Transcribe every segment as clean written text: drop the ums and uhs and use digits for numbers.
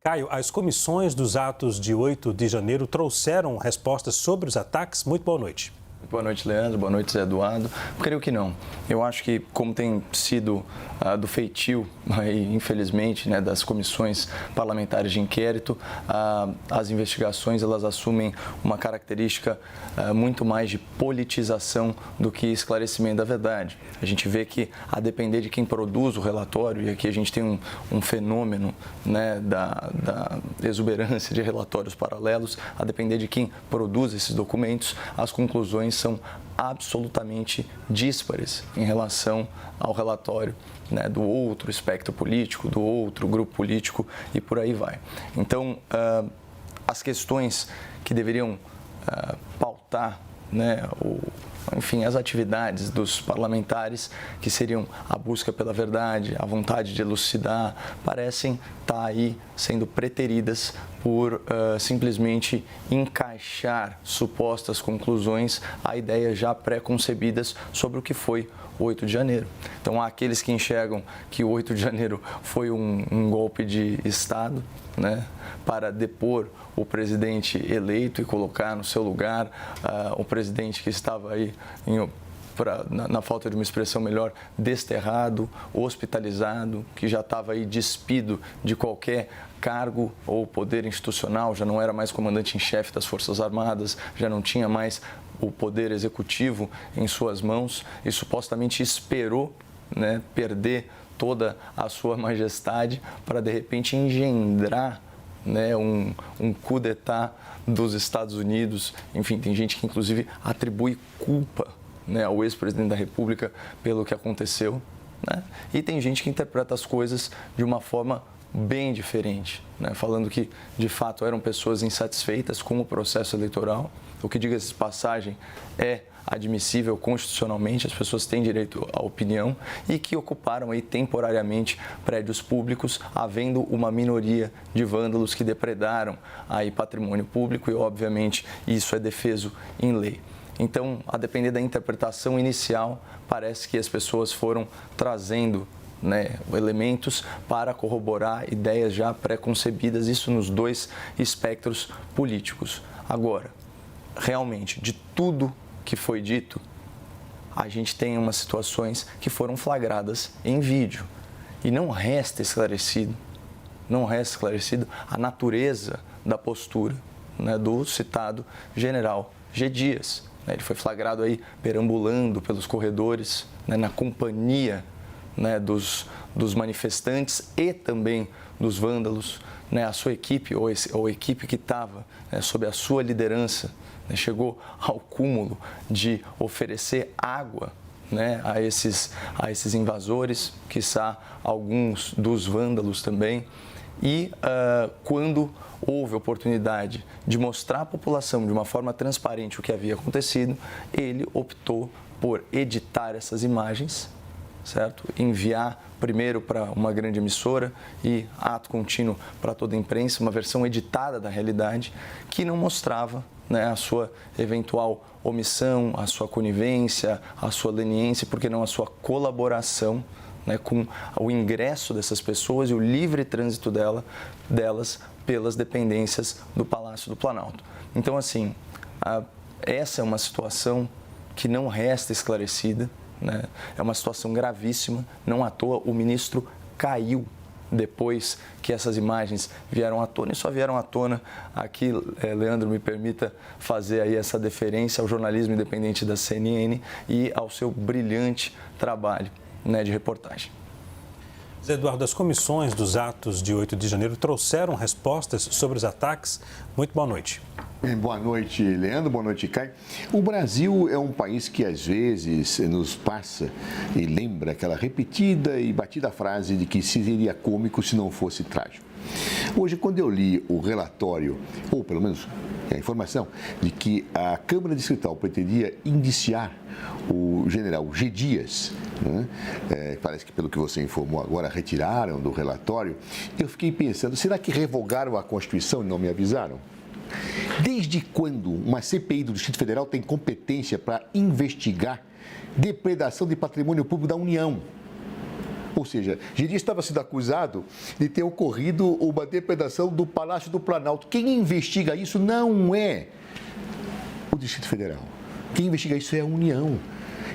Caio, as comissões dos atos de 8 de janeiro trouxeram respostas sobre os ataques? Muito boa noite. Boa noite, Leandro. Boa noite, Zé Eduardo. Creio que não. Eu acho que, como tem sido do feitio, infelizmente, das comissões parlamentares de inquérito, as investigações elas assumem uma característica muito mais de politização do que esclarecimento da verdade. A gente vê que, a depender de quem produz o relatório, e aqui a gente tem um fenômeno da exuberância de relatórios paralelos, a depender de quem produz esses documentos, as conclusões são absolutamente díspares em relação ao relatório do outro espectro político, do outro grupo político e por aí vai. Então, as questões que deveriam pautar, enfim, as atividades dos parlamentares, que seriam a busca pela verdade, a vontade de elucidar, parecem estar aí sendo preteridas por simplesmente encaixar supostas conclusões a ideias já pré-concebidas sobre o que foi o 8 de janeiro. Então, há aqueles que enxergam que o 8 de janeiro foi um golpe de Estado, para depor o presidente eleito e colocar no seu lugar o presidente que estava aí, na falta de uma expressão melhor, desterrado, hospitalizado, que já estava aí despido de qualquer cargo ou poder institucional, já não era mais comandante-em-chefe das Forças Armadas, já não tinha mais o poder executivo em suas mãos e supostamente esperou perder toda a sua majestade para, de repente, engendrar um coup d'état dos Estados Unidos. Enfim, tem gente que, inclusive, atribui culpa ao ex-presidente da República pelo que aconteceu. E tem gente que interpreta as coisas de uma forma bem diferente, falando que, de fato, eram pessoas insatisfeitas com o processo eleitoral, o que, diga-se de passagem, é admissível constitucionalmente, as pessoas têm direito à opinião, e que ocuparam aí temporariamente prédios públicos, havendo uma minoria de vândalos que depredaram aí patrimônio público e, obviamente, isso é defeso em lei. Então, a depender da interpretação inicial, parece que as pessoas foram trazendo elementos para corroborar ideias já pré-concebidas, isso nos dois espectros políticos. Agora, realmente, de tudo que foi dito, a gente tem umas situações que foram flagradas em vídeo. E não resta esclarecido a natureza da postura do citado general G. Dias. Ele foi flagrado aí perambulando pelos corredores, na companhia dos manifestantes e também dos vândalos. A sua equipe, ou a equipe que estava sob a sua liderança, chegou ao cúmulo de oferecer água a esses invasores, quiçá alguns dos vândalos também. E quando houve oportunidade de mostrar à população de uma forma transparente o que havia acontecido, ele optou por editar essas imagens, certo? Enviar primeiro para uma grande emissora e ato contínuo para toda a imprensa, uma versão editada da realidade que não mostrava a sua eventual omissão, a sua conivência, a sua leniência, porque não a sua colaboração com o ingresso dessas pessoas e o livre trânsito delas pelas dependências do Palácio do Planalto. Então, assim, essa é uma situação que não resta esclarecida, é uma situação gravíssima, não à toa o ministro caiu depois que essas imagens vieram à tona, e só vieram à tona aqui, Leandro, me permita fazer aí essa deferência ao jornalismo independente da CNN e ao seu brilhante trabalho de reportagem. Zé Eduardo, as comissões dos atos de 8 de janeiro trouxeram respostas sobre os ataques. Muito boa noite. Boa noite, Leandro. Boa noite, Caio. O Brasil é um país que, às vezes, nos passa e lembra aquela repetida e batida frase de que seria cômico se não fosse trágico. Hoje, quando eu li o relatório, ou pelo menos a informação, de que a Câmara Distrital pretendia indiciar o general G. Dias, parece que, pelo que você informou agora, retiraram do relatório, eu fiquei pensando, será que revogaram a Constituição e não me avisaram? Desde quando uma CPI do Distrito Federal tem competência para investigar depredação de patrimônio público da União? Ou seja, G. Dias estava sendo acusado de ter ocorrido uma depredação do Palácio do Planalto. Quem investiga isso não é o Distrito Federal. Quem investiga isso é a União.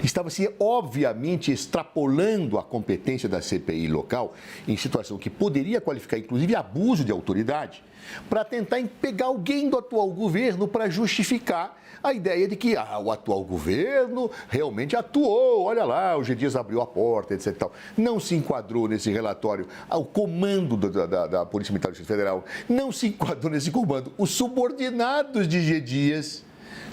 Estava-se, obviamente, extrapolando a competência da CPI local em situação que poderia qualificar, inclusive, abuso de autoridade, para tentar pegar alguém do atual governo para justificar a ideia de que o atual governo realmente atuou, olha lá, o G. Dias abriu a porta, etc. Tal. Não se enquadrou nesse relatório ao comando da Polícia Militar do Distrito Federal, não se enquadrou nesse comando os subordinados de G. Dias.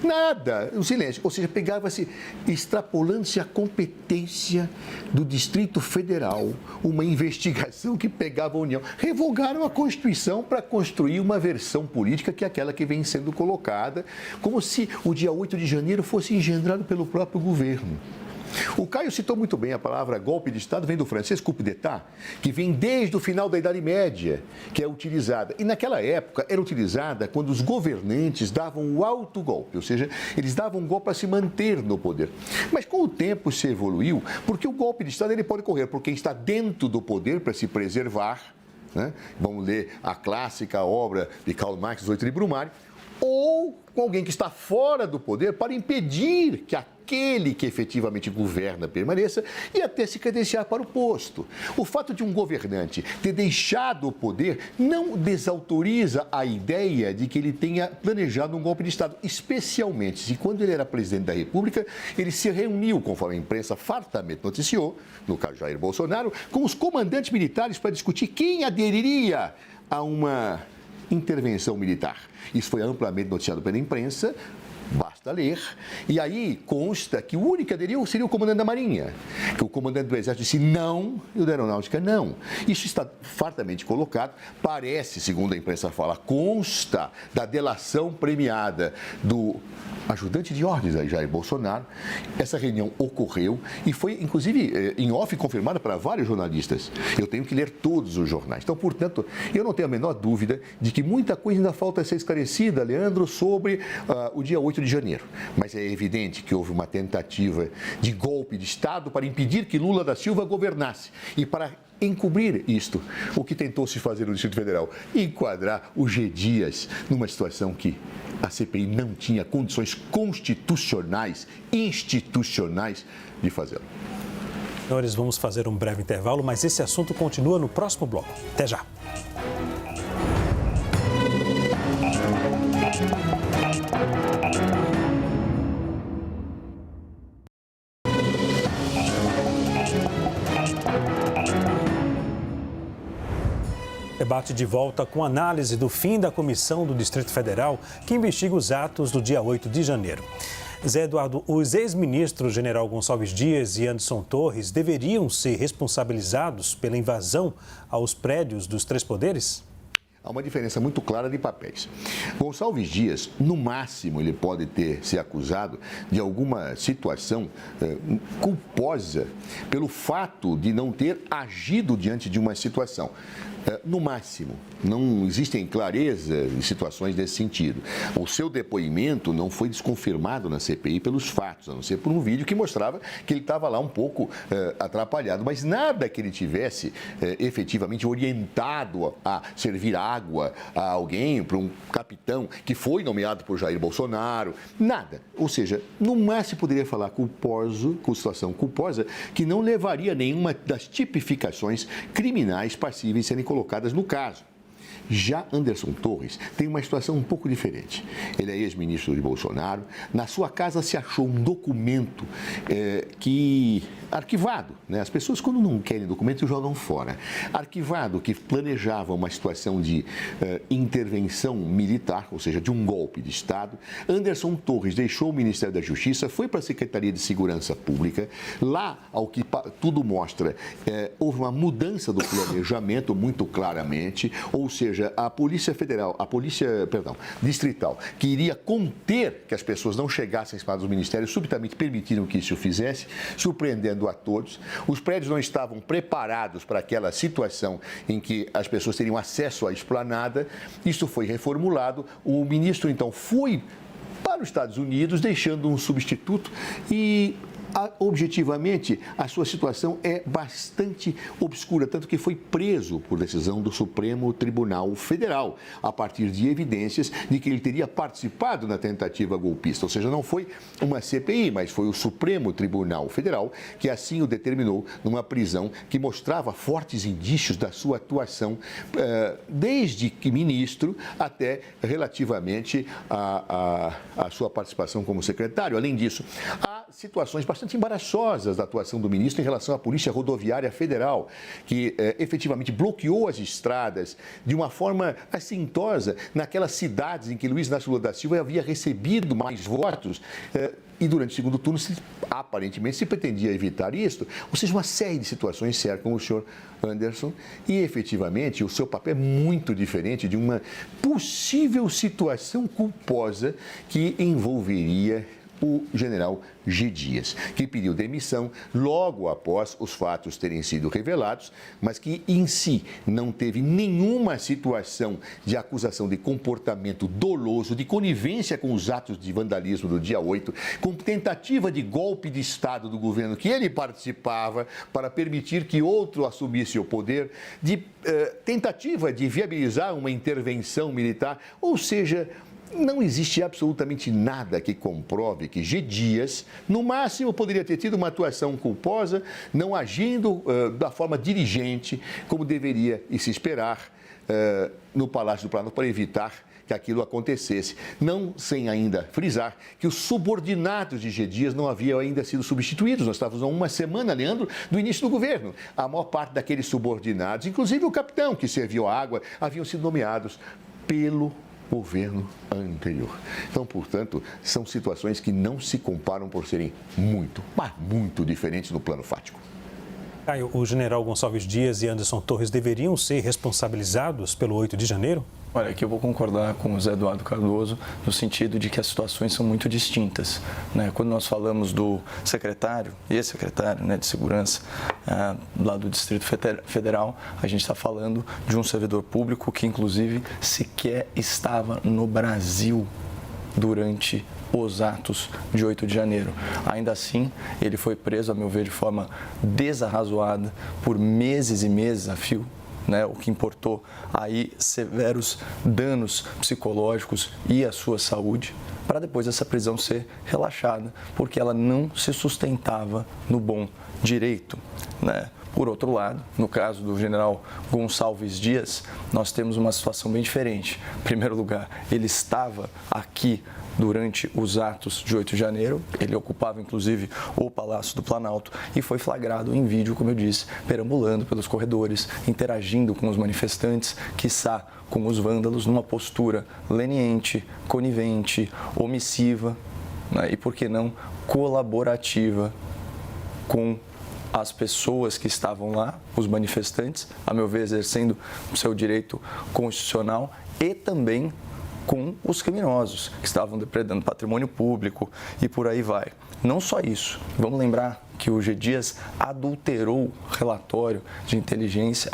Nada, o silêncio. Ou seja, pegava-se, extrapolando-se a competência do Distrito Federal, uma investigação que pegava a União. Revogaram a Constituição para construir uma versão política que é aquela que vem sendo colocada, como se o dia 8 de janeiro fosse engendrado pelo próprio governo. O Caio citou muito bem a palavra golpe de Estado, vem do francês coup d'état, que vem desde o final da Idade Média, que é utilizada. E naquela época era utilizada quando os governantes davam o autogolpe, ou seja, eles davam um golpe para se manter no poder. Mas com o tempo se evoluiu, porque o golpe de Estado ele pode ocorrer por quem está dentro do poder para se preservar, né? Vamos ler a clássica obra de Karl Marx, Os Oito de Brumário, ou com alguém que está fora do poder para impedir que aquele que efetivamente governa permaneça e até se credenciar para o posto. O fato de um governante ter deixado o poder não desautoriza a ideia de que ele tenha planejado um golpe de Estado, especialmente se quando ele era presidente da República, ele se reuniu, conforme a imprensa fartamente noticiou, no caso Jair Bolsonaro, com os comandantes militares para discutir quem aderiria a uma intervenção militar. Isso foi amplamente noticiado pela imprensa, basta ler. E aí consta que o único que aderiu seria o comandante da Marinha, que o comandante do Exército disse não e o da Aeronáutica não. Isso está fartamente colocado, parece, segundo a imprensa fala, consta da delação premiada do ajudante de ordens aí, Jair Bolsonaro. Essa reunião ocorreu e foi, inclusive, em off confirmada para vários jornalistas. Eu tenho que ler todos os jornais. Então, portanto, eu não tenho a menor dúvida de que muita coisa ainda falta a ser esclarecida, Leandro, sobre o dia 8 de janeiro. Mas é evidente que houve uma tentativa de golpe de Estado para impedir que Lula da Silva governasse. E para encobrir isto, o que tentou se fazer no Distrito Federal, enquadrar o G. Dias numa situação que a CPI não tinha condições constitucionais, institucionais de fazê-lo. Senhores, vamos fazer um breve intervalo, mas esse assunto continua no próximo bloco. Até já. Debate de volta com análise do fim da comissão do Distrito Federal que investiga os atos do dia 8 de janeiro. Zé Eduardo, os ex-ministros General Gonçalves Dias e Anderson Torres deveriam ser responsabilizados pela invasão aos prédios dos três poderes? Há uma diferença muito clara de papéis. Gonçalves Dias, no máximo, ele pode ser acusado de alguma situação culposa pelo fato de não ter agido diante de uma situação. No máximo, não existem clareza em situações desse sentido. O seu depoimento não foi desconfirmado na CPI pelos fatos, a não ser por um vídeo que mostrava que ele estava lá um pouco atrapalhado, mas nada que ele tivesse efetivamente orientado a servir água a alguém, para um capitão que foi nomeado por Jair Bolsonaro, nada. Ou seja, no máximo poderia falar culposo, com situação culposa, que não levaria a nenhuma das tipificações criminais passíveis de serem colocadas no caso. Já Anderson Torres tem uma situação um pouco diferente. Ele é ex-ministro de Bolsonaro. Na sua casa se achou um documento arquivado, né? As pessoas, quando não querem documento, jogam fora. Arquivado, que planejava uma situação de intervenção militar, ou seja, de um golpe de Estado. Anderson Torres deixou o Ministério da Justiça, foi para a Secretaria de Segurança Pública. Lá, ao que tudo mostra, houve uma mudança do planejamento muito claramente, ou seja, a Polícia Federal, Distrital, que iria conter que as pessoas não chegassem para os ministérios, subitamente permitiram que isso fizesse, surpreendendo a todos. Os prédios não estavam preparados para aquela situação em que as pessoas teriam acesso à esplanada. Isso foi reformulado. O ministro, então, foi para os Estados Unidos, deixando um substituto e objetivamente, a sua situação é bastante obscura, tanto que foi preso por decisão do Supremo Tribunal Federal, a partir de evidências de que ele teria participado na tentativa golpista. Ou seja, não foi uma CPI, mas foi o Supremo Tribunal Federal que assim o determinou numa prisão que mostrava fortes indícios da sua atuação, desde que ministro até relativamente à sua participação como secretário. Além disso, há situações bastante embaraçosas da atuação do ministro em relação à Polícia Rodoviária Federal, que efetivamente bloqueou as estradas de uma forma assintosa naquelas cidades em que Luiz Inácio Lula da Silva havia recebido mais votos e durante o segundo turno, aparentemente, se pretendia evitar isso. Ou seja, uma série de situações cercam o senhor Anderson e, efetivamente, o seu papel é muito diferente de uma possível situação culposa que envolveria o general G. Dias, que pediu demissão logo após os fatos terem sido revelados, mas que em si não teve nenhuma situação de acusação de comportamento doloso, de conivência com os atos de vandalismo do dia 8, com tentativa de golpe de Estado do governo que ele participava para permitir que outro assumisse o poder, de tentativa de viabilizar uma intervenção militar, ou seja, não existe absolutamente nada que comprove que G. Dias, no máximo, poderia ter tido uma atuação culposa, não agindo da forma dirigente, como deveria e se esperar no Palácio do Planalto para evitar que aquilo acontecesse. Não sem ainda frisar que os subordinados de G. Dias não haviam ainda sido substituídos. Nós estávamos há uma semana, Leandro, do início do governo. A maior parte daqueles subordinados, inclusive o capitão que serviu a água, haviam sido nomeados pelo governo anterior. Então, portanto, são situações que não se comparam por serem muito, mas muito diferentes no plano fático. Caio, o general Gonçalves Dias e Anderson Torres deveriam ser responsabilizados pelo 8 de janeiro? Olha, aqui eu vou concordar com o Zé Eduardo Cardoso no sentido de que as situações são muito distintas, né? Quando nós falamos do secretário, ex-secretário, né, de segurança lá do Distrito Federal, a gente está falando de um servidor público que, inclusive, sequer estava no Brasil durante os atos de 8 de janeiro. Ainda assim, ele foi preso, a meu ver, de forma desarrazoada por meses e meses a fio, né, o que importou aí severos danos psicológicos e à sua saúde, para depois essa prisão ser relaxada, porque ela não se sustentava no bom direito, né? Por outro lado, no caso do general Gonçalves Dias, nós temos uma situação bem diferente. Em primeiro lugar, ele estava aqui durante os atos de 8 de janeiro, ele ocupava inclusive o Palácio do Planalto e foi flagrado em vídeo, como eu disse, perambulando pelos corredores, interagindo com os manifestantes, quiçá com os vândalos, numa postura leniente, conivente, omissiva, né, e, por que não, colaborativa com as pessoas que estavam lá, os manifestantes, a meu ver, exercendo o seu direito constitucional, e também com os criminosos que estavam depredando patrimônio público e por aí vai. Não só isso, vamos lembrar que o G. Dias adulterou relatório de inteligência,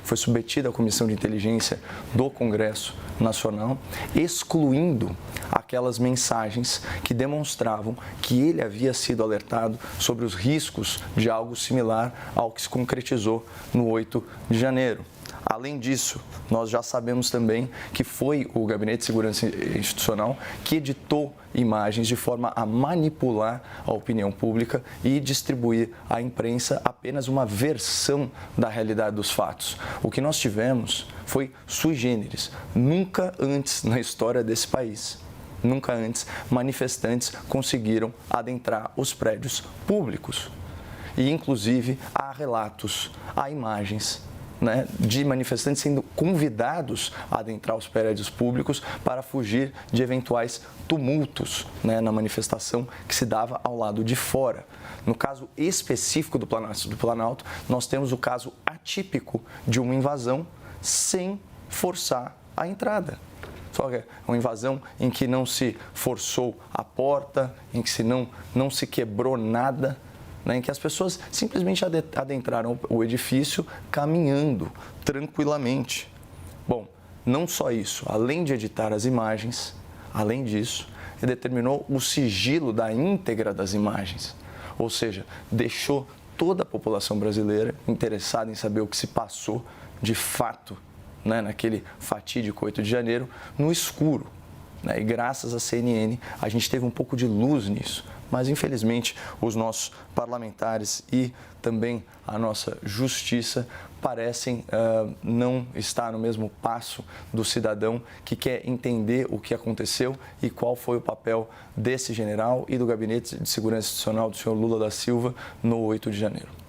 foi submetido à Comissão de Inteligência do Congresso Nacional, excluindo aquelas mensagens que demonstravam que ele havia sido alertado sobre os riscos de algo similar ao que se concretizou no 8 de janeiro. Além disso, nós já sabemos também que foi o Gabinete de Segurança Institucional que editou imagens de forma a manipular a opinião pública e distribuir à imprensa apenas uma versão da realidade dos fatos. O que nós tivemos foi sui generis. Nunca antes na história desse país, nunca antes, manifestantes conseguiram adentrar os prédios públicos. E, inclusive, há relatos, há imagens, né, de manifestantes sendo convidados a adentrar os prédios públicos para fugir de eventuais tumultos, né, na manifestação que se dava ao lado de fora. No caso específico do Planalto, nós temos o caso atípico de uma invasão sem forçar a entrada. Só que é uma invasão em que não se forçou a porta, em que não se quebrou nada, né, em que as pessoas simplesmente adentraram o edifício caminhando tranquilamente. Bom, não só isso, além de editar as imagens, além disso, determinou o sigilo da íntegra das imagens, ou seja, deixou toda a população brasileira interessada em saber o que se passou de fato, né, naquele fatídico 8 de janeiro, no escuro. E graças à CNN, a gente teve um pouco de luz nisso. Mas, infelizmente, os nossos parlamentares e também a nossa justiça parecem não estar no mesmo passo do cidadão que quer entender o que aconteceu e qual foi o papel desse general e do Gabinete de Segurança Institucional do senhor Lula da Silva no 8 de janeiro.